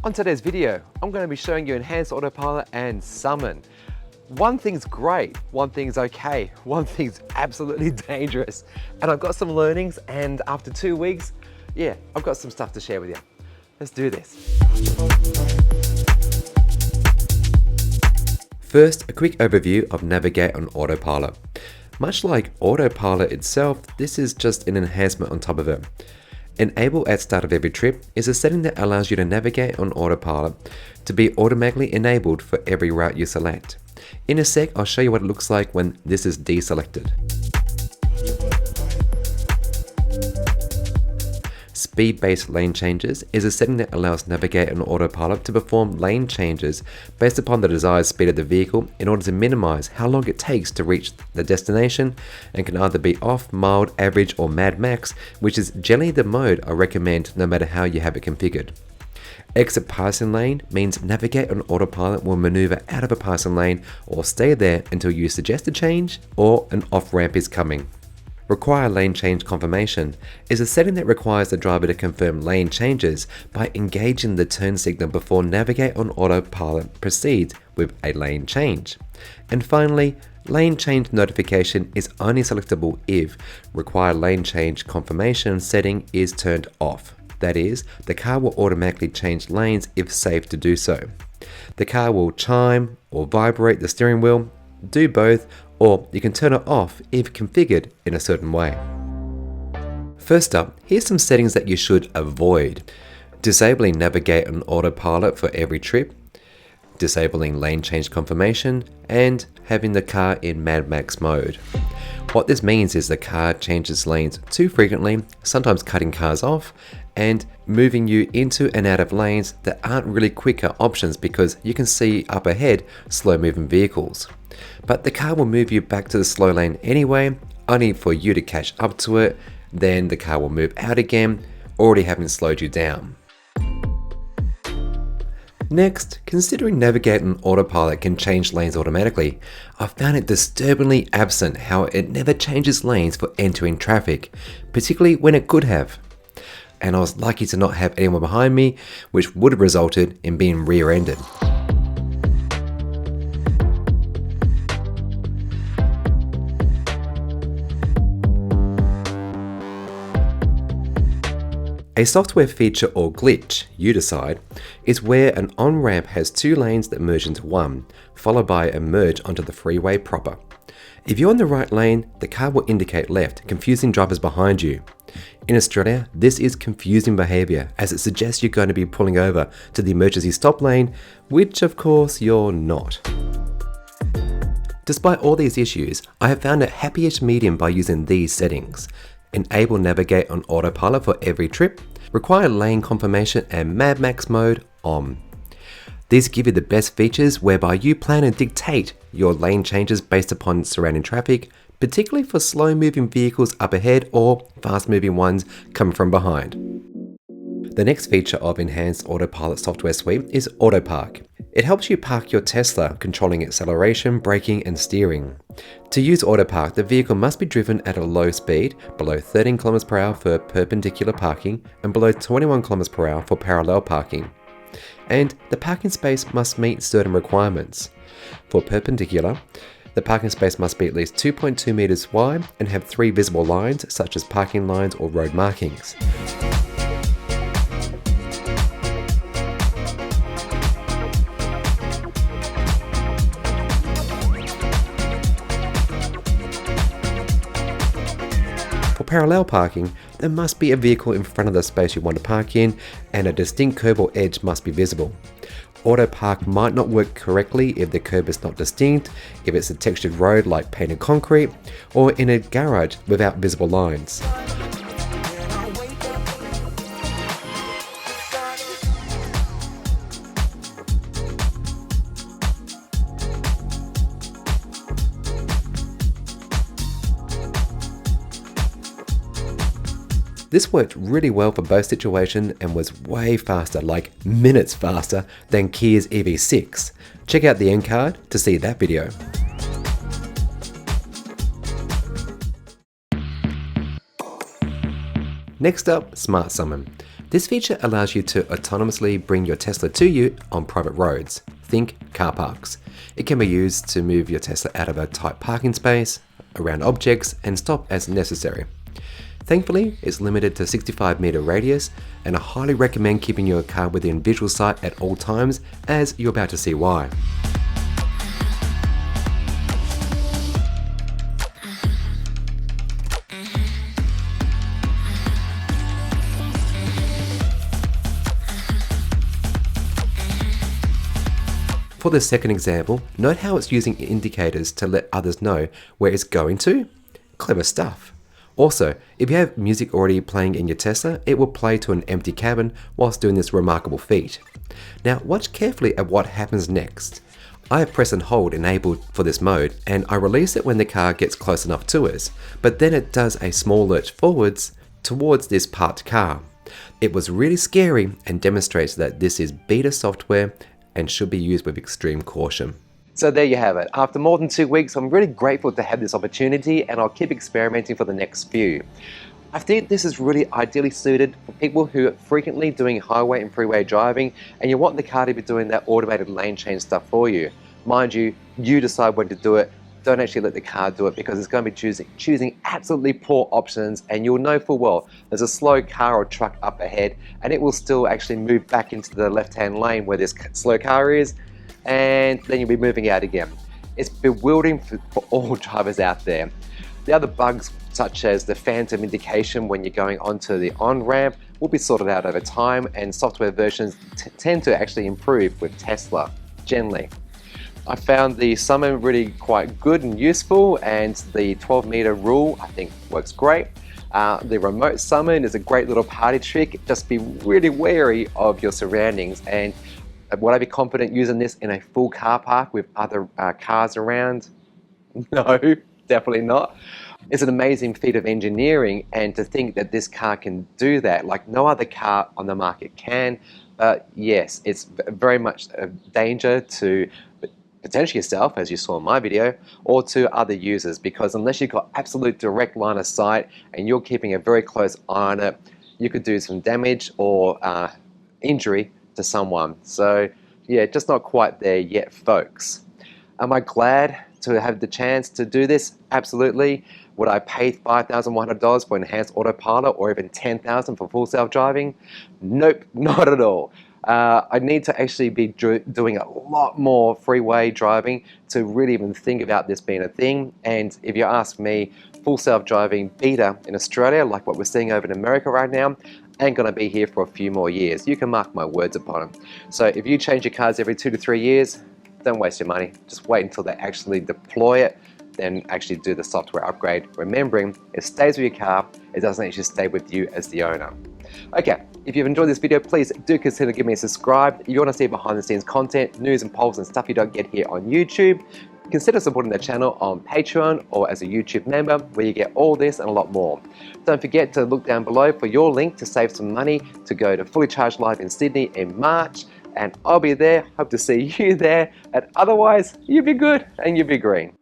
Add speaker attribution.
Speaker 1: On today's video, I'm going to be showing you Enhanced Autopilot and Summon. One thing's great, one thing's okay, one thing's absolutely dangerous. And I've got some learnings, and after 2 weeks, yeah, I've got some stuff to share with you. Let's do this. First, a quick overview of Navigate on Autopilot. Much like Autopilot itself, this is just an enhancement on top of it. Enable at start of every trip is a setting that allows you to navigate on autopilot to be automatically enabled for every route you select. In a sec, I'll show you what it looks like when this is deselected. Speed-based lane changes is a setting that allows Navigate on Autopilot to perform lane changes based upon the desired speed of the vehicle in order to minimize how long it takes to reach the destination, and can either be off, mild, average, or mad max, which is generally the mode I recommend no matter how you have it configured. Exit passing lane means Navigate on Autopilot will maneuver out of a passing lane or stay there until you suggest a change or an off-ramp is coming. Require lane change confirmation is a setting that requires the driver to confirm lane changes by engaging the turn signal before Navigate on Autopilot proceeds with a lane change. And finally, lane change notification is only selectable if require lane change confirmation setting is turned off. That is, the car will automatically change lanes if safe to do so. The car will chime or vibrate the steering wheel, do both, or you can turn it off if configured in a certain way. First up, here's some settings that you should avoid. Disabling Navigate on Autopilot for every trip, disabling lane change confirmation, and having the car in Mad Max mode. What this means is the car changes lanes too frequently, sometimes cutting cars off and moving you into and out of lanes that aren't really quicker options because you can see up ahead slow moving vehicles. But the car will move you back to the slow lane anyway, only for you to catch up to it, then the car will move out again, already having slowed you down. Next, considering Navigate on Autopilot can change lanes automatically, I found it disturbingly absent how it never changes lanes for entering traffic, particularly when it could have. And I was lucky to not have anyone behind me, which would have resulted in being rear-ended. A software feature or glitch, you decide, is where an on-ramp has two lanes that merge into one, followed by a merge onto the freeway proper. If you're in the right lane, the car will indicate left, confusing drivers behind you. In Australia, this is confusing behaviour as it suggests you're going to be pulling over to the emergency stop lane, which of course you're not. Despite all these issues, I have found a happy-ish medium by using these settings. Enable Navigate on Autopilot for every trip, require lane confirmation and Mad Max mode on. These give you the best features whereby you plan and dictate your lane changes based upon surrounding traffic, particularly for slow moving vehicles up ahead or fast moving ones coming from behind. The next feature of Enhanced Autopilot software suite is Auto Park. It helps you park your Tesla, controlling acceleration, braking, and steering. To use Auto Park, the vehicle must be driven at a low speed, below 13 km per hour for perpendicular parking, and below 21 km per hour for parallel parking. And the parking space must meet certain requirements. For perpendicular, the parking space must be at least 2.2 meters wide and have 3 visible lines, such as parking lines or road markings. For parallel parking, there must be a vehicle in front of the space you want to park in, and a distinct curb or edge must be visible. Auto Park might not work correctly if the curb is not distinct, if it's a textured road like painted concrete, or in a garage without visible lines. This worked really well for both situations and was way faster, like minutes faster, than Kia's EV6. Check out the end card to see that video. Next up, Smart Summon. This feature allows you to autonomously bring your Tesla to you on private roads. Think car parks. It can be used to move your Tesla out of a tight parking space, around objects, and stop as necessary. Thankfully, it's limited to 65-meter radius, and I highly recommend keeping your car within visual sight at all times, as you're about to see why. For the second example, note how it's using indicators to let others know where it's going to. Clever stuff. Also, if you have music already playing in your Tesla, it will play to an empty cabin whilst doing this remarkable feat. Now watch carefully at what happens next. I have press and hold enabled for this mode, and I release it when the car gets close enough to us, but then it does a small lurch forwards towards this parked car. It was really scary and demonstrates that this is beta software and should be used with extreme caution. So there you have it. After more than 2 weeks, I'm really grateful to have this opportunity, and I'll keep experimenting for the next few. I think this is really ideally suited for people who are frequently doing highway and freeway driving, and you want the car to be doing that automated lane change stuff for you. Mind you, you decide when to do it. Don't actually let the car do it, because it's going to be choosing absolutely poor options, and you'll know full well there's a slow car or truck up ahead, and it will still actually move back into the left-hand lane where this slow car is, and then you'll be moving out again. It's bewildering for all drivers out there. The other bugs, such as the phantom indication when you're going onto the on-ramp, will be sorted out over time, and software versions tend to actually improve with Tesla, generally. I found the summon really quite good and useful, and the 12-meter rule I think works great. The remote summon is a great little party trick. Just be really wary of your surroundings. And would I be confident using this in a full car park with other cars around? No, definitely not. It's an amazing feat of engineering, and to think that this car can do that like no other car on the market can. Yes, it's very much a danger to potentially yourself, as you saw in my video, or to other users, because unless you've got absolute direct line of sight and you're keeping a very close eye on it, you could do some damage or injury to someone. So yeah, just not quite there yet, folks. Am I glad to have the chance to do this? Absolutely. Would I pay $5,100 for enhanced autopilot, or even $10,000 for full self-driving? Nope, not at all. I need to actually be doing a lot more freeway driving to really even think about this being a thing. And if you ask me, full self-driving beta in Australia, like what we're seeing over in America right now, ain't gonna be here for a few more years. You can mark my words upon it. So if you change your cars every 2 to 3 years, don't waste your money. Just wait until they actually deploy it, then actually do the software upgrade. Remembering, it stays with your car, it doesn't actually stay with you as the owner. Okay, if you've enjoyed this video, please do consider giving me a subscribe. If you want to see behind the scenes content, news and polls and stuff you don't get here on YouTube, consider supporting the channel on Patreon or as a YouTube member, where you get all this and a lot more. Don't forget to look down below for your link to save some money to go to Fully Charged Live in Sydney in March, and I'll be there. Hope to see you there, and otherwise, you be good and you be green.